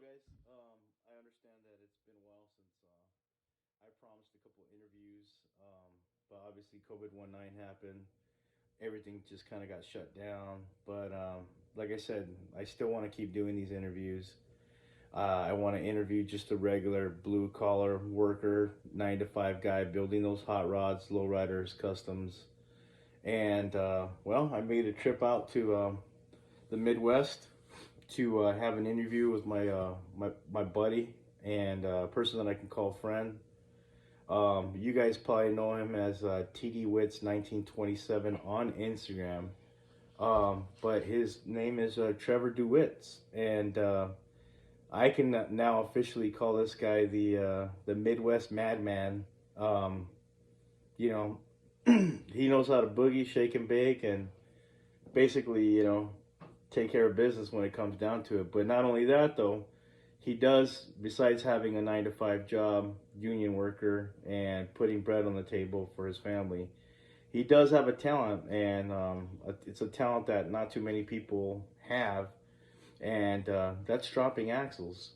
guys. I understand that it's been a while since I promised a couple interviews, but obviously COVID-19 happened. Everything just kind of got shut down. But like I said, I still want to keep doing these interviews. I want to interview just a regular blue collar worker, 9 to 5 guy building those hot rods, lowriders, customs. And well, I made a trip out to the Midwest to have an interview with my buddy and a person that I can call friend. You guys probably know him as TD Wits 1927 on Instagram, but his name is Trevor Dewitt, and I can now officially call this guy the Midwest Madman. Um, you know, he knows how to boogie, shake, and bake, and basically, take care of business when it comes down to it. But not only that, though, he does, besides having a 9 to 5 job, union worker, and putting bread on the table for his family, he does have a talent, and it's a talent that not too many people have, and that's dropping axles.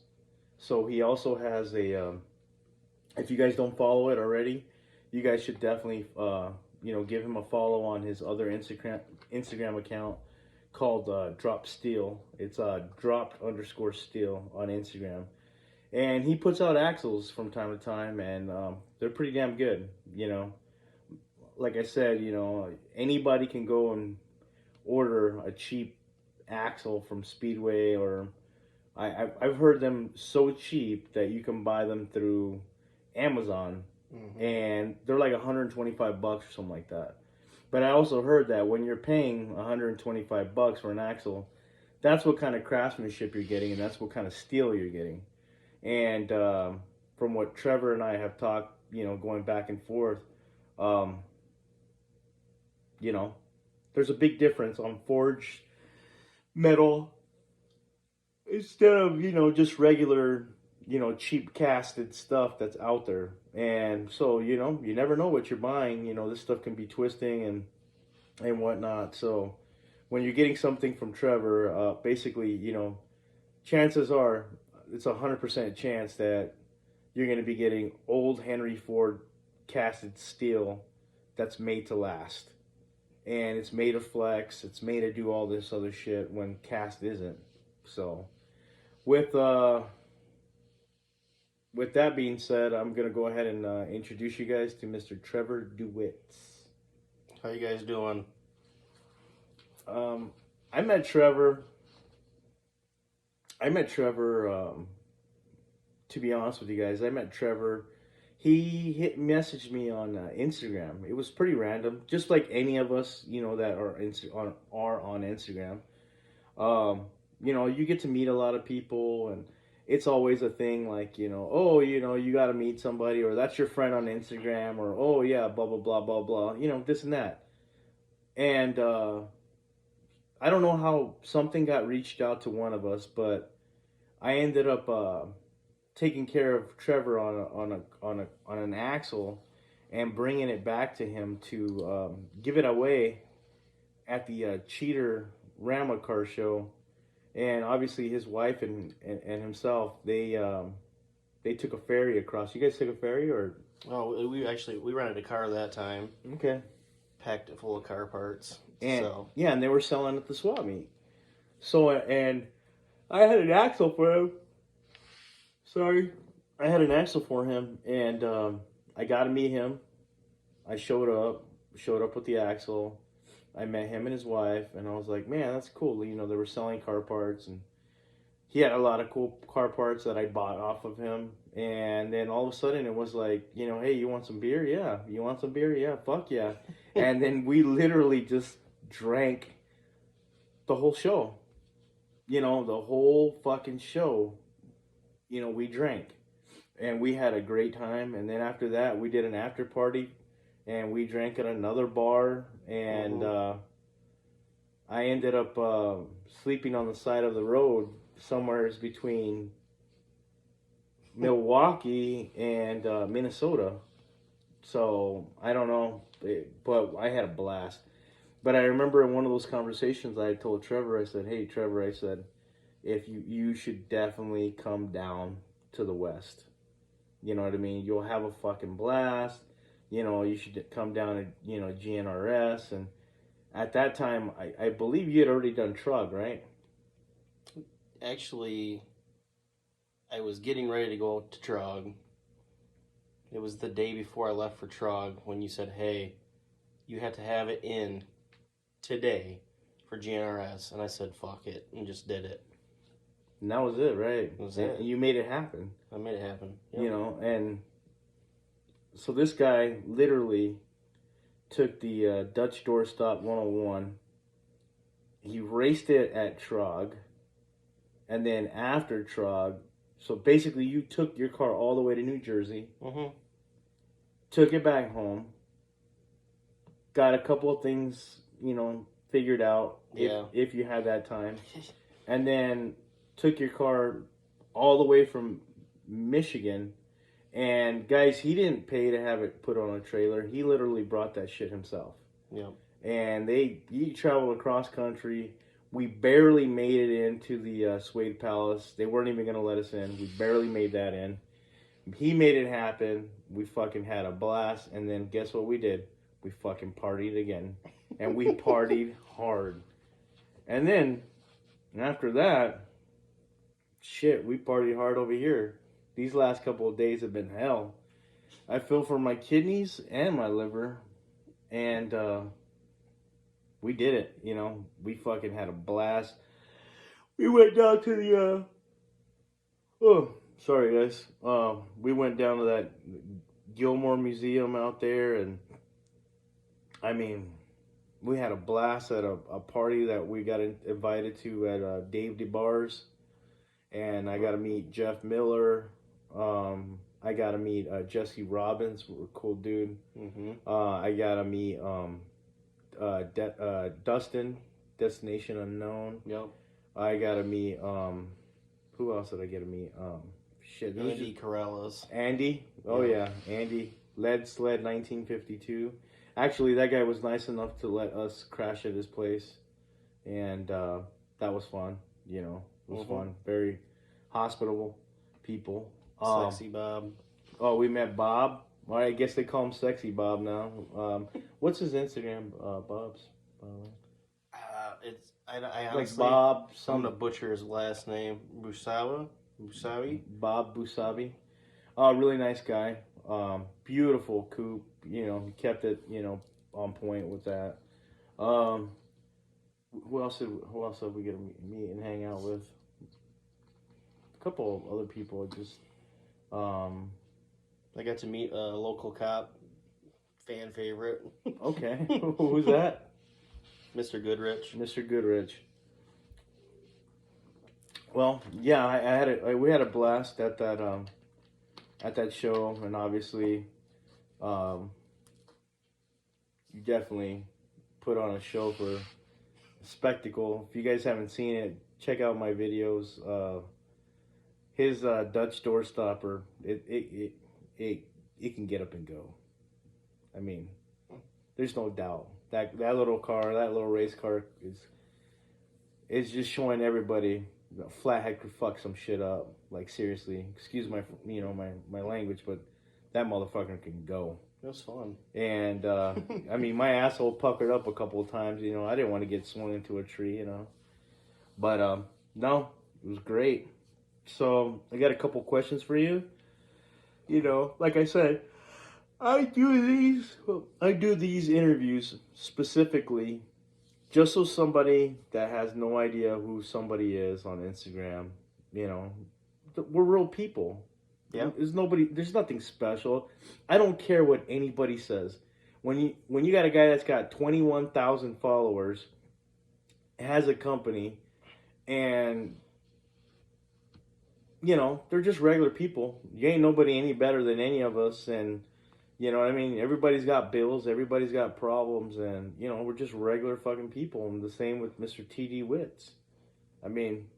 So he also has if you guys don't follow it already, you guys should definitely, give him a follow on his other Instagram account called Drop Steel. It's dropped underscore steel on Instagram. And he puts out axles from time to time, and they're pretty damn good. Like I said, anybody can go and order a cheap axle from Speedway, or I've heard them so cheap that you can buy them through Amazon, and they're like 125 bucks or something like that. But I also heard that when you're paying 125 bucks for an axle, that's what kind of craftsmanship you're getting, and that's what kind of steel you're getting. And from what Trevor and I have talked, going back and forth, um, you know, there's a big difference on forged metal instead of just regular cheap casted stuff that's out there. And so you never know what you're buying. This stuff can be twisting and whatnot. So when you're getting something from Trevor, basically, chances are it's 100% chance that you're going to be getting old Henry Ford casted steel that's made to last. And it's made to flex. It's made to do all this other shit when cast isn't. So with with that being said, I'm gonna go ahead and introduce you guys to Mr. Trevor Dewitt. How you guys doing? Um, I met Trevor. I met Trevor. To be honest with you guys, I met Trevor. He messaged me on Instagram. It was pretty random, just like any of us, that are on Instagram. You get to meet a lot of people, and it's always a thing like, oh, you got to meet somebody, or that's your friend on Instagram, or oh yeah, blah blah blah blah blah, this and that. And I don't know how something got reached out to one of us, but I ended up taking care of Trevor on an axle and bringing it back to him to give it away at the Cheater Rama car show. And obviously his wife and himself, they took a ferry across. You guys took a ferry, or Oh, we rented a car that time, okay? packed it full of car parts. And So yeah, and they were selling at the swap meet. So and I had an axle for him. Sorry, I had an axle for him, and I got to meet him. I showed up with the axle. I met him and his wife, and I was like, man, that's cool. They were selling car parts, and he had a lot of cool car parts that I bought off of him. And then all of a sudden, it was like, hey, you want some beer? Yeah. You want some beer? Yeah. Fuck yeah. And then we literally just drank the whole show. The whole fucking show. We drank, and we had a great time. And then after that, we did an after party, and we drank at another bar, and I ended up sleeping on the side of the road somewhere between Milwaukee and Minnesota. So I don't know, but I had a blast. But I remember in one of those conversations, I told Trevor, I said, "Hey, Trevor," I said, if you should definitely come down to the West. You know what I mean? You'll have a fucking blast. You know, you should come down to, GNRS. And at that time, I believe you had already done Trug, right? Actually, I was getting ready to go to Trog. It was the day before I left for Trog when you said, hey, you have to have it in today for GNRS. And I said, fuck it, and just did it. And that was it, right? That was it. And you made it happen. I made it happen. Yep. You know, and so this guy literally took the Dutch Doorstop 101. He raced it at Trog. And then after Trog, so basically you took your car all the way to New Jersey, took it back home, got a couple of things, figured out if you had that time, and then took your car all the way from Michigan. And guys, he didn't pay to have it put on a trailer. He literally brought that shit himself. Yeah. And he traveled across country. We barely made it into the Suede Palace. They weren't even going to let us in. We barely made that in. He made it happen. We fucking had a blast. And then guess what we did? We fucking partied again. And we partied hard. And then, after that, shit, we partied hard over here. These last couple of days have been hell. I feel for my kidneys and my liver. And, we did it, We fucking had a blast. We went down to the, oh, sorry guys. We went down to that Gilmore Museum out there, and I mean, we had a blast at a party that we got invited to at Dave DeBar's, and I got to meet Jeff Miller. I got to meet Jesse Robbins, a cool dude. I got to meet Dustin, Destination Unknown. Yep. I got to meet who else did I get to meet? Andy Corrales. Andy. Oh yeah, Andy. Lead Sled 1952. Actually, that guy was nice enough to let us crash at his place, and that was fun. It was fun. Very hospitable people. Sexy Bob. Oh, we met Bob. Well, I guess they call him Sexy Bob now. What's his Instagram? Bob's. I honestly, like Bob. I'm gonna butcher his last name. Busawi. Bob Busabi. Really nice guy. Beautiful coupe. He kept it. On point with that. Who else have we get to meet and hang out with? A couple of other people. Just. I got to meet a local cop, fan favorite. Okay, who's that? Mr. Goodrich. Mr. Goodrich. Well, yeah, we had a blast at that show, and obviously, you definitely put on a show for a spectacle. If you guys haven't seen it, check out my videos. His Dutch Doorstopper, it can get up and go. I mean, there's no doubt that little car, that little race car is just showing everybody Flathead could fuck some shit up. Like seriously, excuse my my language, but that motherfucker can go. It was fun. And I mean, my asshole puckered up a couple of times. I didn't want to get swung into a tree. But no, it was great. So I got a couple questions for you. Like I said, I do these interviews specifically just so somebody that has no idea who somebody is on Instagram, we're real people. Yeah. There's nothing special. I don't care what anybody says. When you got a guy that's got 21,000 followers, has a company, and they're just regular people. You ain't nobody any better than any of us, and you know what I mean? Everybody's got bills, everybody's got problems, and we're just regular fucking people. And the same with Mr. T.D. Witts. I mean,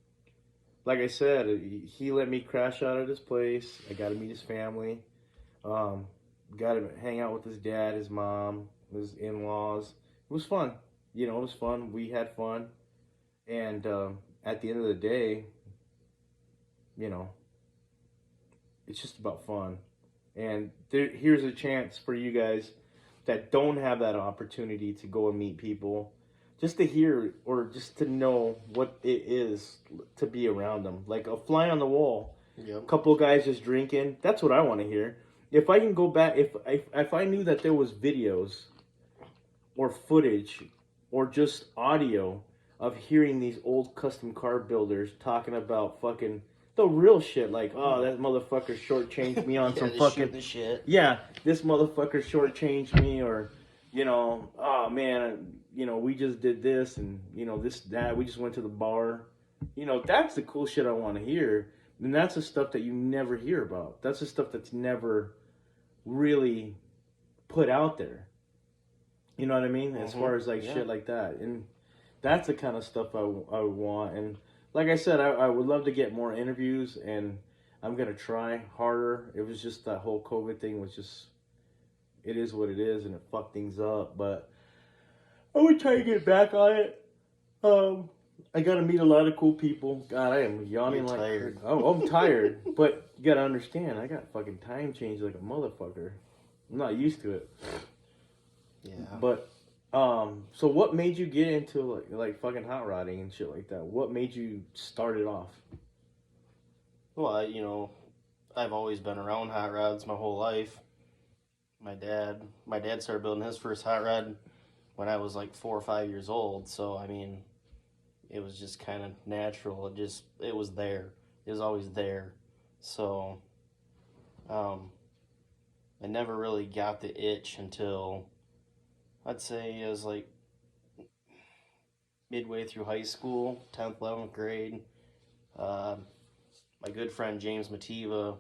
like I said, he let me crash out at his place. I got to meet his family. Got to hang out with his dad, his mom, his in-laws. It was fun. It was fun. We had fun. And at the end of the day, you know, it's just about fun. And here's a chance for you guys that don't have that opportunity to go and meet people, just to hear or just to know what it is to be around them. Like a fly on the wall, Yep. a couple of guys just drinking. That's what I want to hear. If I can go back, if I knew that there was videos or footage or just audio of hearing these old custom car builders talking about fucking the real shit, like, oh, that motherfucker shortchanged me on some fucking the shit. Yeah, this motherfucker shortchanged me, or oh man, we just did this, and this that we just went to the bar. That's the cool shit I want to hear, and that's the stuff that you never hear about. That's the stuff that's never really put out there. You know what I mean? As far as like shit like that, and that's the kind of stuff I want. And like I said, I would love to get more interviews, and I'm gonna try harder. It was just that whole COVID thing was just, it is what it is, and it fucked things up. But I would try to get back on it. I gotta meet a lot of cool people. God, I am yawning. You're like tired. Oh, I'm tired. But you gotta understand, I got fucking time change like a motherfucker. I'm not used to it. Yeah. But so what made you get into like fucking hot rodding and shit like that? What made you start it off? Well, I've always been around hot rods my whole life. My dad started building his first hot rod when I was like 4 or 5 years old. So I mean, it was just kind of natural. It was there. It was always there. So, I never really got the itch until I'd say it was like midway through high school, 10th, 11th grade. My good friend James Mativa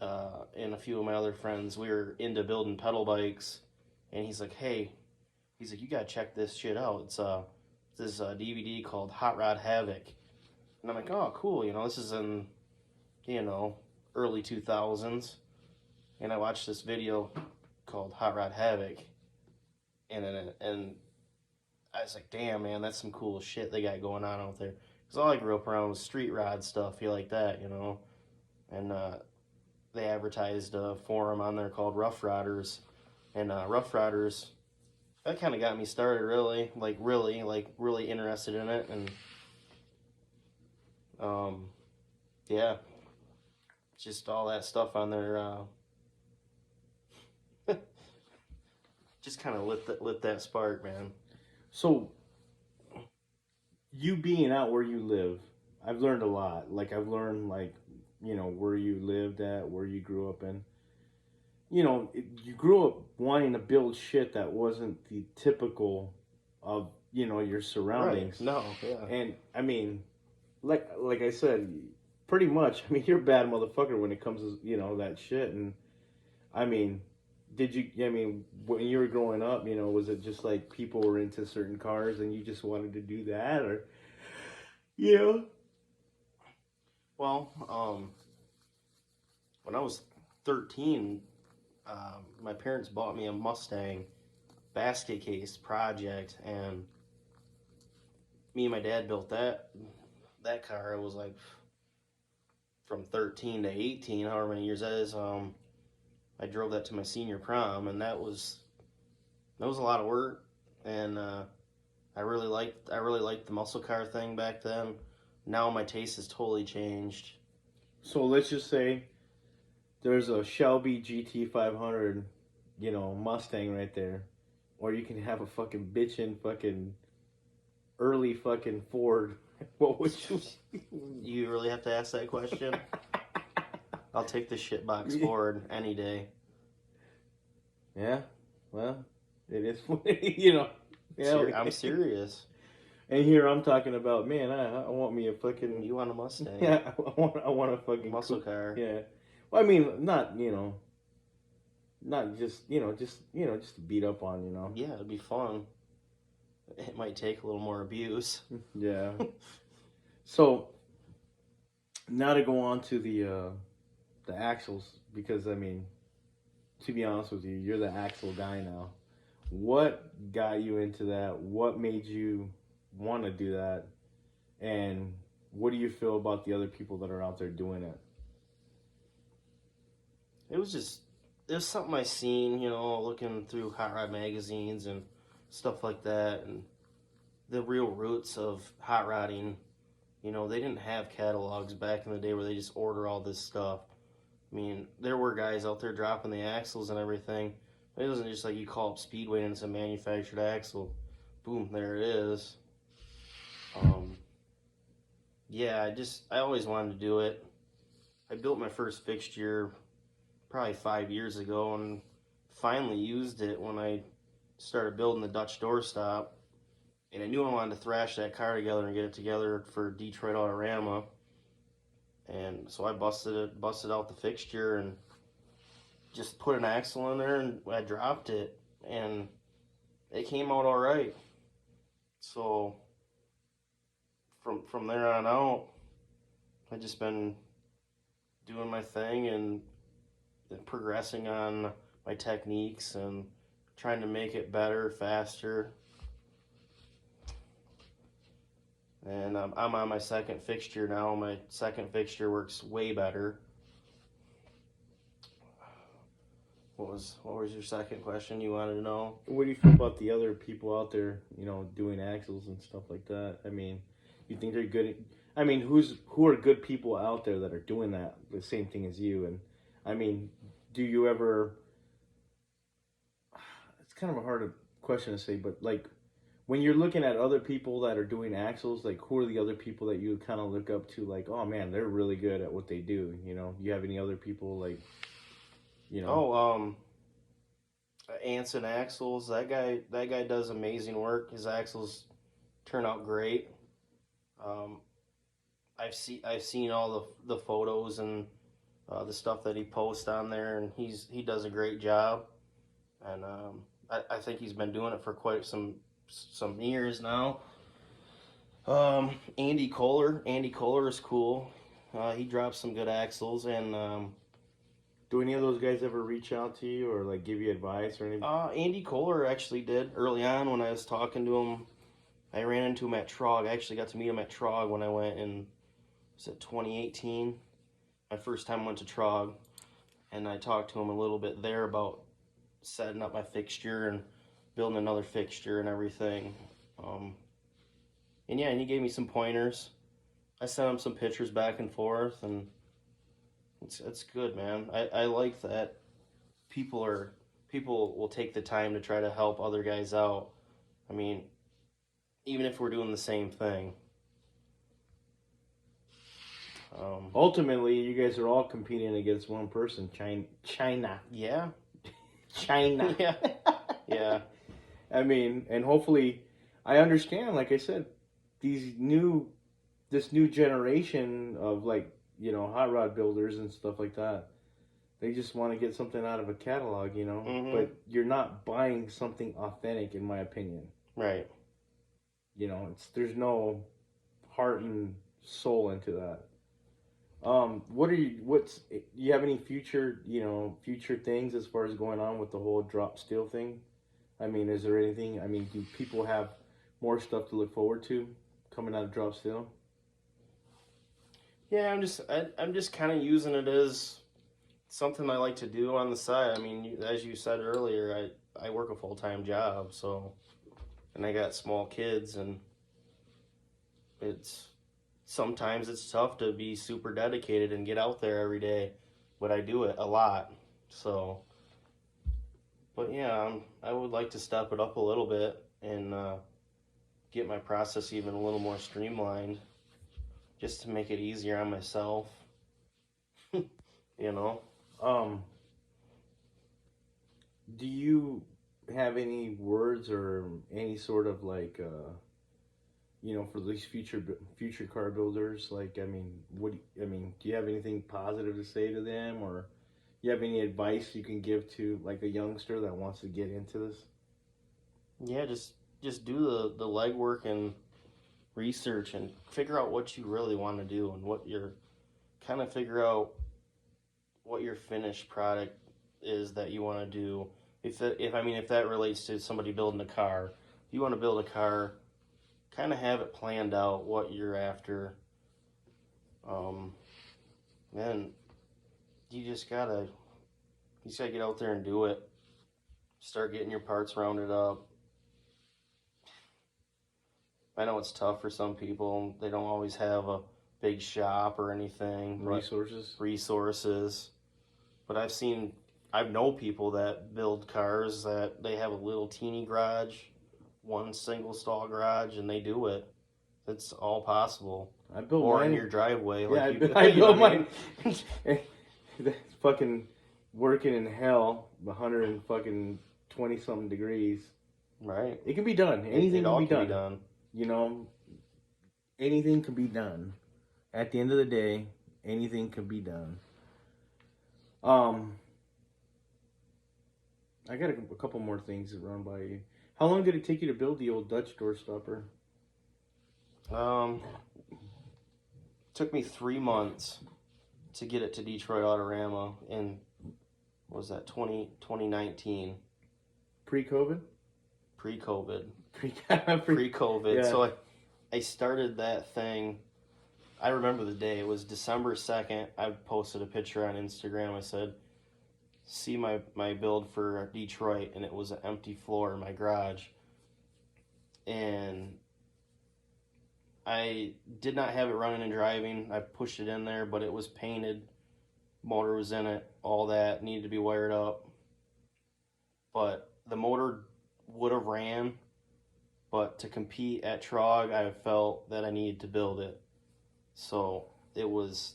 and a few of my other friends, we were into building pedal bikes, and he's like, you gotta check this shit out. It's this DVD called Hot Rod Havoc, and I'm like, oh, cool. This is in early 2000s, and I watched this video called Hot Rod Havoc, and I was like, damn, man, that's some cool shit they got going on out there. Because all I grew up around was street rod stuff, like that, And they advertised a forum on there called Rough Riders. And Rough Riders, that kind of got me started, really interested in it. And, yeah, just all that stuff on there just kind of lit that spark, man. So, you being out where you live, I've learned a lot. Like, I've learned, where you lived at, where you grew up in. You grew up wanting to build shit that wasn't the typical of, your surroundings. Right. No, yeah. And, I mean, like I said, pretty much, you're a bad motherfucker when it comes to, that shit. And, when you were growing up, was it just like people were into certain cars and you just wanted to do that, or, Well, when I was 13, my parents bought me a Mustang basket case project, and me and my dad built that car. It was like from 13 to 18, however many years that is. I drove that to my senior prom, and that was a lot of work, and I really liked the muscle car thing back then. Now my taste has totally changed. So let's just say there's a Shelby GT500, Mustang right there, or you can have a fucking bitchin' fucking early fucking Ford. What would you? You really have to ask that question? I'll take the shitbox Ford any day. Yeah, well, it is, I'm serious. And here I'm talking about, man, I want me a fucking... You want a Mustang? Yeah, I want a fucking... Muscle car. Yeah. Well, not just, just to beat up on, Yeah, it'd be fun. It might take a little more abuse. Yeah. So, now to go on to the axles, because, to be honest with you, you're the axle guy now. What got you into that? What made you want to do that? And what do you feel about the other people that are out there doing it? It was something I seen, looking through hot rod magazines and stuff like that, and the real roots of hot rodding. They didn't have catalogs back in the day where they just order all this stuff. I mean, there were guys out there dropping the axles and everything. It wasn't just like you call up Speedway and it's a manufactured axle. Boom, there it is. Yeah, I always wanted to do it. I built my first fixture probably 5 years ago and finally used it when I started building the Dutch doorstop. And I knew I wanted to thrash that car together and get it together for Detroit Autorama. And so I busted out the fixture and just put an axle in there, and I dropped it, and it came out all right. So from there on out, I just been doing my thing and progressing on my techniques and trying to make it better, faster. And I'm on my second fixture now. My second fixture works way better. What was your second question you wanted to know? What do you feel about the other people out there, doing axles and stuff like that? I mean, you think they're good? I mean, who are good people out there that are doing that, the same thing as you? And I mean, do you ever? It's kind of a hard question to say, but like, when you're looking at other people that are doing axles, like, who are the other people that you kind of look up to? Like, oh man, they're really good at what they do. You have any other people like, Anson Axles. That guy does amazing work. His axles turn out great. I've seen all the photos and the stuff that he posts on there, and he does a great job. And I think he's been doing it for quite some years now. Andy Kohler is cool. He drops some good axles. And do any of those guys ever reach out to you or like give you advice or anything? Andy Kohler actually did early on when I was talking to him. I ran into him at Trog. I actually got to meet him at Trog when I went in, was it 2018? My first time I went to Trog, and I talked to him a little bit there about setting up my fixture and building another fixture and everything. And he gave me some pointers. I sent him some pictures back and forth, and it's good, man. I like that people will take the time to try to help other guys out. I mean, even if we're doing the same thing. Ultimately, you guys are all competing against one person, China. Yeah. China. Yeah. Yeah. I mean, and hopefully, I understand, like I said, this new generation of hot rod builders and stuff like that. They just want to get something out of a catalog, Mm-hmm. But you're not buying something authentic, in my opinion. Right. There's no heart and soul into that. Do you have any future things as far as going on with the whole drop steel thing? I mean, is there anything, do people have more stuff to look forward to coming out of drop steel? Yeah, I'm just kind of using it as something I like to do on the side. I mean, as you said earlier, I work a full-time job, and I got small kids, and sometimes it's tough to be super dedicated and get out there every day, but I do it a lot. So, but yeah, I would like to step it up a little bit and get my process even a little more streamlined, just to make it easier on myself. Do you have any words or any sort of for these future car builders? Do you have anything positive to say to them, or you have any advice you can give to like a youngster that wants to get into this? Yeah, just do the legwork and research and figure out what you really want to do and figure out what your finished product is that you want to do. If that relates to somebody building a car, if you want to build a car, kind of have it planned out what you're after. Man, you just gotta get out there and do it. Start getting your parts rounded up. I know it's tough for some people. They don't always have a big shop or anything. Resources. But I've known people that build cars that they have a little teeny garage, one single stall garage, and they do it. It's all possible. I built or mine in your driveway. Yeah, Like I built mine. That's fucking working in hell, 120 something degrees. Right. It can be done. Anything it all can be done. You know, anything can be done. At the end of the day, anything can be done. I got a couple more things to run by you. How long did it take you to build the old Dutch door stopper? Took me 3 months to get it to Detroit Autorama in, what was that, 2019? Pre-COVID? Pre-COVID. Pre-COVID. Yeah. So I started that thing. I remember the day. It was December 2nd. I posted a picture on Instagram. I said, see my build for Detroit, and it was an empty floor in my garage. And I did not have it running and driving. I pushed it in there, but it was painted. Motor was in it. All that needed to be wired up. But the motor would have ran. But to compete at Trog, I felt that I needed to build it. So it was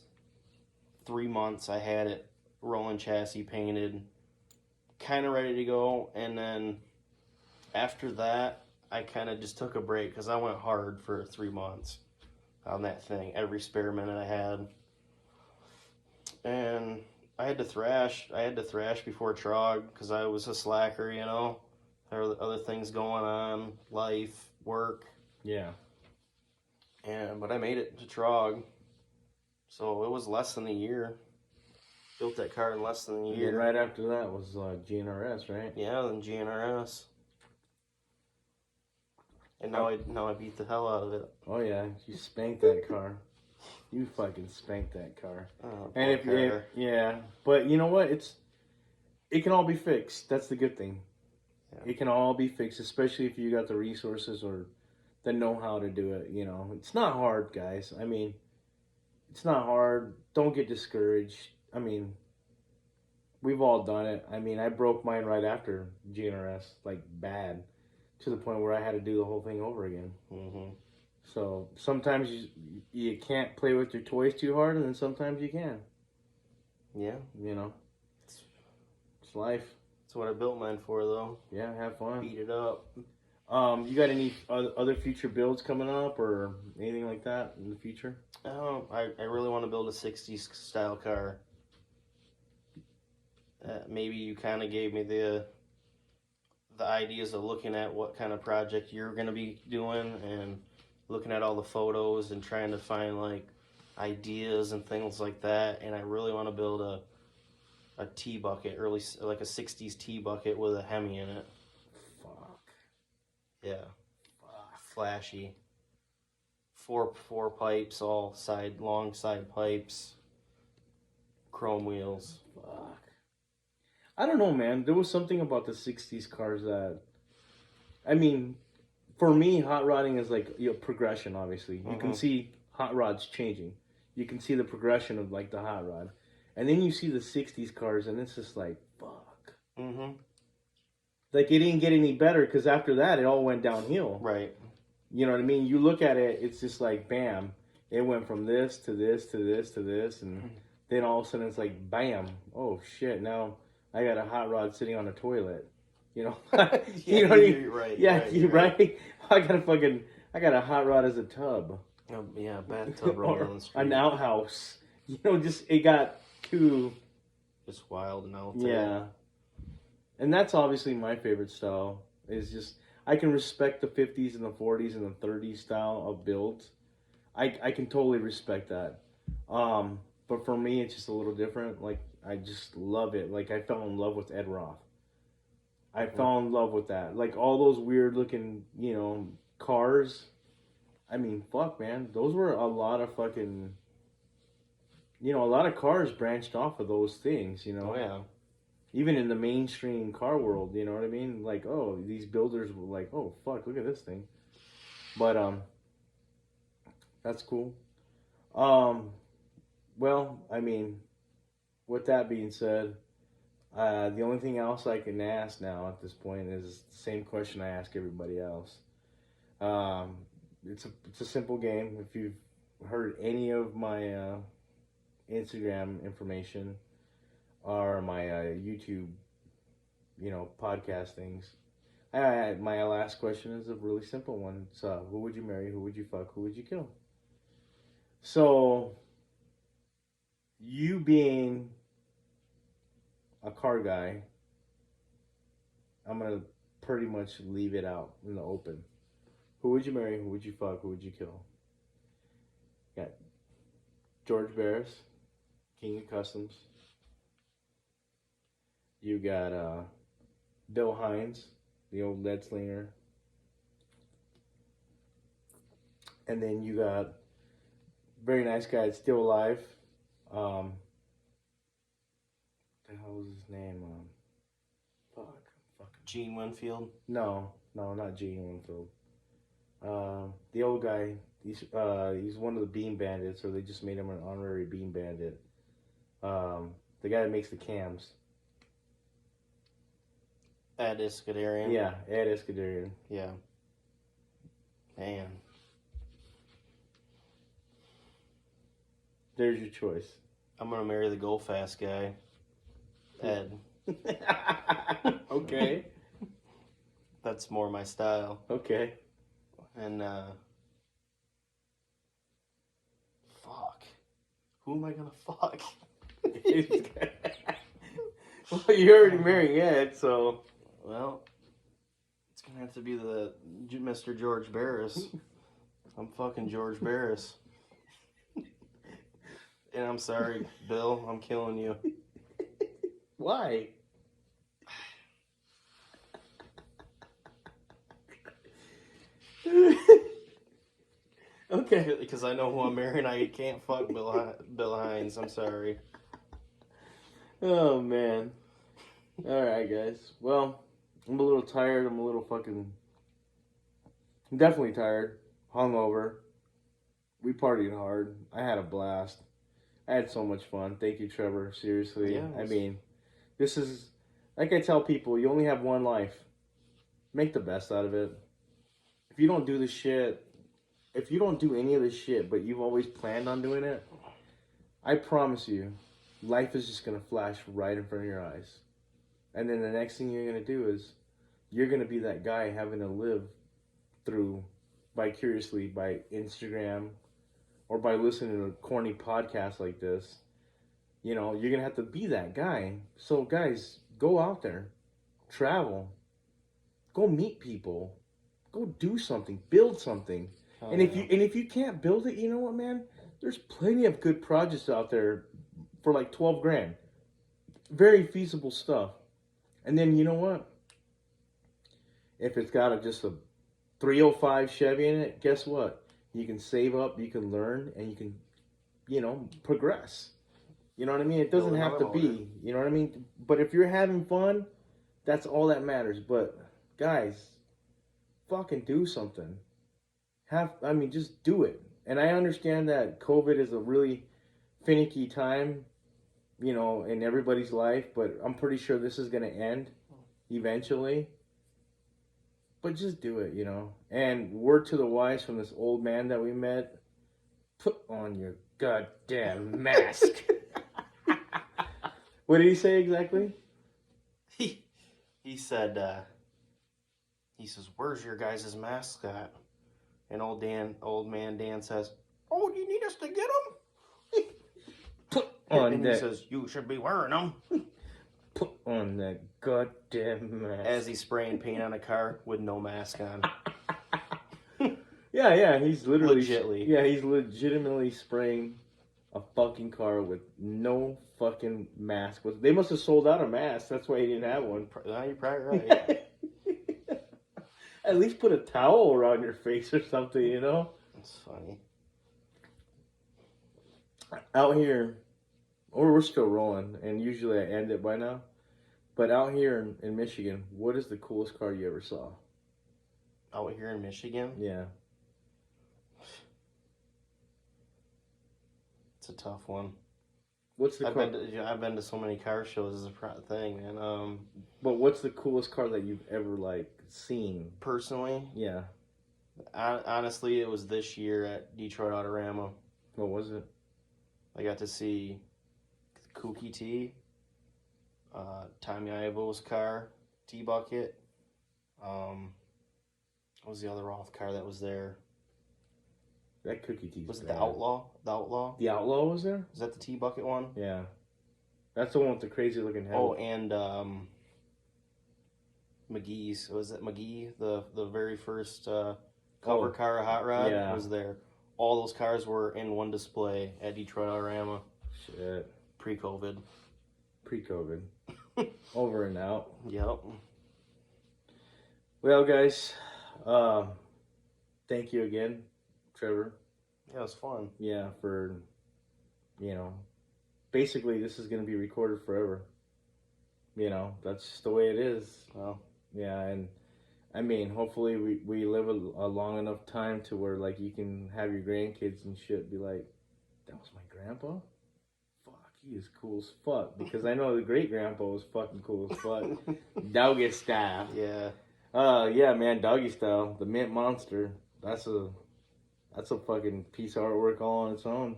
3 months. I had it rolling chassis painted, kind of ready to go. And then after that, I kind of just took a break because I went hard for 3 months on that thing, every spare minute I had. And I had to thrash before Trog because I was a slacker, you know. There were other things going on, life, work. Yeah. But I made it to Trog. So it was less than a year. Built that car in less than a year. And right after that was GNRS, right? Yeah, then GNRS. And now I beat the hell out of it. Oh yeah, you spanked that car. You fucking spanked that car. Oh, and but you know what? It can all be fixed. That's the good thing. Yeah. It can all be fixed, especially if you got the resources or the know-how to do it. You know, it's not hard, guys. I mean, it's not hard. Don't get discouraged. I mean, we've all done it. I mean, I broke mine right after GNRS, like bad, to the point where I had to do the whole thing over again. Mm-hmm. So sometimes you can't play with your toys too hard, and then sometimes you can. Yeah. You know, it's life. That's what I built mine for, though. Yeah, have fun. Beat it up. You got any other future builds coming up or anything like that in the future? I really want to build a 60s style car. Maybe you kind of gave me the ideas of looking at what kind of project you're going to be doing and looking at all the photos and trying to find like ideas and things like that. And I really want to build a T-bucket, like a 60s T-bucket with a Hemi in it. Fuck. Yeah. Fuck. Flashy. Four pipes, all long side pipes. Chrome wheels. Fuck. I don't know, man. There was something about the 60s cars that, I mean, for me, hot rodding is like progression, obviously. You can see hot rods changing. You can see the progression of like the hot rod. And then you see the 60s cars and it's just like, fuck. Mm-hmm. Like it didn't get any better because after that, it all went downhill. Right. You know what I mean? You look at it, it's just like, bam. It went from this to this to this to this. And then all of a sudden it's like, bam. Oh, shit. Now I got a hot rod sitting on a toilet, you know. You know what I mean? Right. Yeah, you're right. I got a hot rod as a tub. Yeah, bathtub rolling on the street. An outhouse. You know, just it got too. Just wild and out there. Yeah, and that's obviously my favorite style. Is just I can respect the 50s and the 40s and the 30s style of builds. I can totally respect that. But for me, it's just a little different. Like, I just love it. Like, I fell in love with Ed Roth. I fell in love with that. Like, all those weird looking, you know, cars. I mean, fuck, man. Those were a lot of fucking you know, a lot of cars branched off of those things, you know. Oh, yeah. Even in the mainstream car world, you know what I mean? Like, oh, these builders were like, oh, fuck, look at this thing. But, that's cool. Um, well, I mean, with that being said, the only thing else I can ask now at this point is the same question I ask everybody else. Um, it's a simple game. If you've heard any of my Instagram information or my YouTube, you know, podcast things, my last question is a really simple one. It's who would you marry? Who would you fuck? Who would you kill? So you being a car guy, I'm gonna pretty much leave it out in the open. Who would you marry? Who would you fuck? Who would you kill? Got George Barris, King of Customs. You got Bill Hines, the old lead slinger. And then you got very nice guy that's still alive. What the hell was his name? Fuck. Gene Winfield. No, not Gene Winfield. The old guy. He's one of the Bean Bandits, or they just made him an honorary Bean Bandit. The guy that makes the cams. Ed Iskandarian. Yeah, Ed Iskandarian. Yeah. Man. There's your choice. I'm going to marry the go fast guy. Ed. Okay. That's more my style. Okay. And, fuck. Who am I going to fuck? Well, you're already marrying Ed, so... Well, it's going to have to be the Mr. George Barris. I'm fucking George Barris. And I'm sorry, Bill, I'm killing you. Why? Okay. Because I know who I'm marrying. I can't fuck Bill Hines. I'm sorry. Oh, man. Alright, guys. Well, I'm a little tired. I'm definitely tired. Hungover. We partied hard. I had a blast. I had so much fun. Thank you, Trevor. Seriously. Yes. I mean, this is, like I tell people, you only have one life. Make the best out of it. If you don't do any of this shit, but you've always planned on doing it, I promise you, life is just going to flash right in front of your eyes. And then the next thing you're going to do is, you're going to be that guy having to live through vicariously by Instagram, or by listening to a corny podcast like this. You know, you're going to have to be that guy. So, guys, go out there. Travel. Go meet people. Go do something. Build something. If you can't build it, you know what, man? There's plenty of good projects out there for like 12 grand. Very feasible stuff. And then, you know what? If it's got just a 305 Chevy in it, guess what? You can save up, you can learn, and you can, you know, progress. You know what I mean? It doesn't have to be, you know what I mean? But if you're having fun, that's all that matters. But, guys, fucking do something. Just do it. And I understand that COVID is a really finicky time, you know, in everybody's life, but I'm pretty sure this is going to end eventually. But just do it, you know. And word to the wise from this old man that we met, put on your goddamn mask. What did he say exactly? He said, he says, where's your guys' mask at? And old man Dan says, oh, do you need us to get them? Put on and that. He says, you should be wearing them. Put on that goddamn mask. As he's spraying paint on a car with no mask on. Yeah, he's literally... he's legitimately spraying a fucking car with no fucking mask. They must have sold out of masks. That's why he didn't have one. You're probably right. At least put a towel around your face or something, you know? That's funny. Out here, or we're still rolling, and usually I end it by now. But out here in Michigan, what is the coolest car you ever saw? Out here in Michigan? Yeah. It's a tough one. What's the car? I've been to so many car shows as a thing, man. But what's the coolest car that you've ever like seen? Personally, Yeah. honestly, it was this year at Detroit Autorama. What was it? I got to see Kooky T, Tommy Iavo's car, T-Bucket. What was the other Roth car that was there? That Kooky T. Was it the Outlaw? The Outlaw? The Outlaw was there? Is that the T-Bucket one? Yeah. That's the one with the crazy looking head. Oh, and McGee's. Was it McGee? The very first cover car of Hot Rod was there. All those cars were in one display at Detroit Autorama. Shit. Pre-COVID. Over and out. Yep. Well, guys, thank you again, Trevor. Yeah, it was fun. Yeah, for, basically this is going to be recorded forever. That's just the way it is. Well, yeah, and I mean, hopefully we live a long enough time to where, like, you can have your grandkids and shit be like, that was my grandpa? Fuck, he is cool as fuck. Because I know the great-grandpa was fucking cool as fuck. Doggy style. Yeah. Yeah, man, Doggy Style, the Mint Monster. That's a fucking piece of artwork all on its own.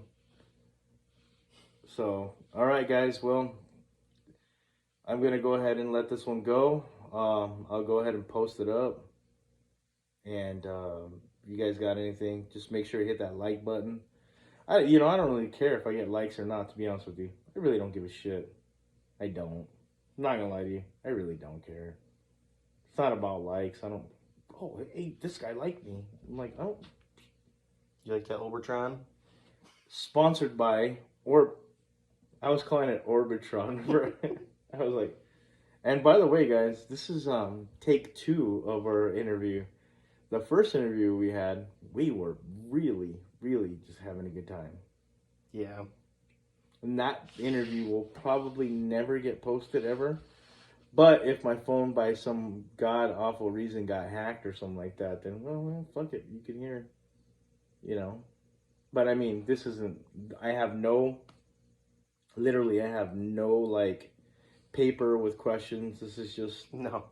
So, all right, guys. Well, I'm gonna go ahead and let this one go. I'll go ahead and post it up. And if you guys got anything, just make sure you hit that like button. I don't really care if I get likes or not. To be honest with you, I really don't give a shit. I don't. I'm not gonna lie to you. I really don't care. It's not about likes. I don't. Oh, hey, this guy liked me. I'm like, oh. You like that Obertron? Sponsored by, I was calling it Orbitron. I was like, and by the way, guys, this is take 2 of our interview. The first interview we had, we were really, really just having a good time. Yeah. And that interview will probably never get posted ever. But if my phone by some god-awful reason got hacked or something like that, then, well, fuck it. You can hear, But, I mean, this isn't... I have no, like, paper with questions. This is just... No.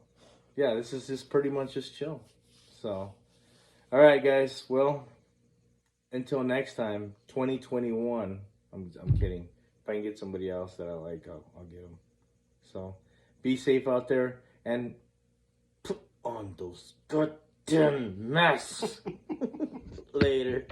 Yeah, this is just pretty much just chill. So, all right, guys. Well, until next time, 2021. I'm kidding. If I can get somebody else that I like, I'll get them. So... Be safe out there and put on those goddamn masks. Later.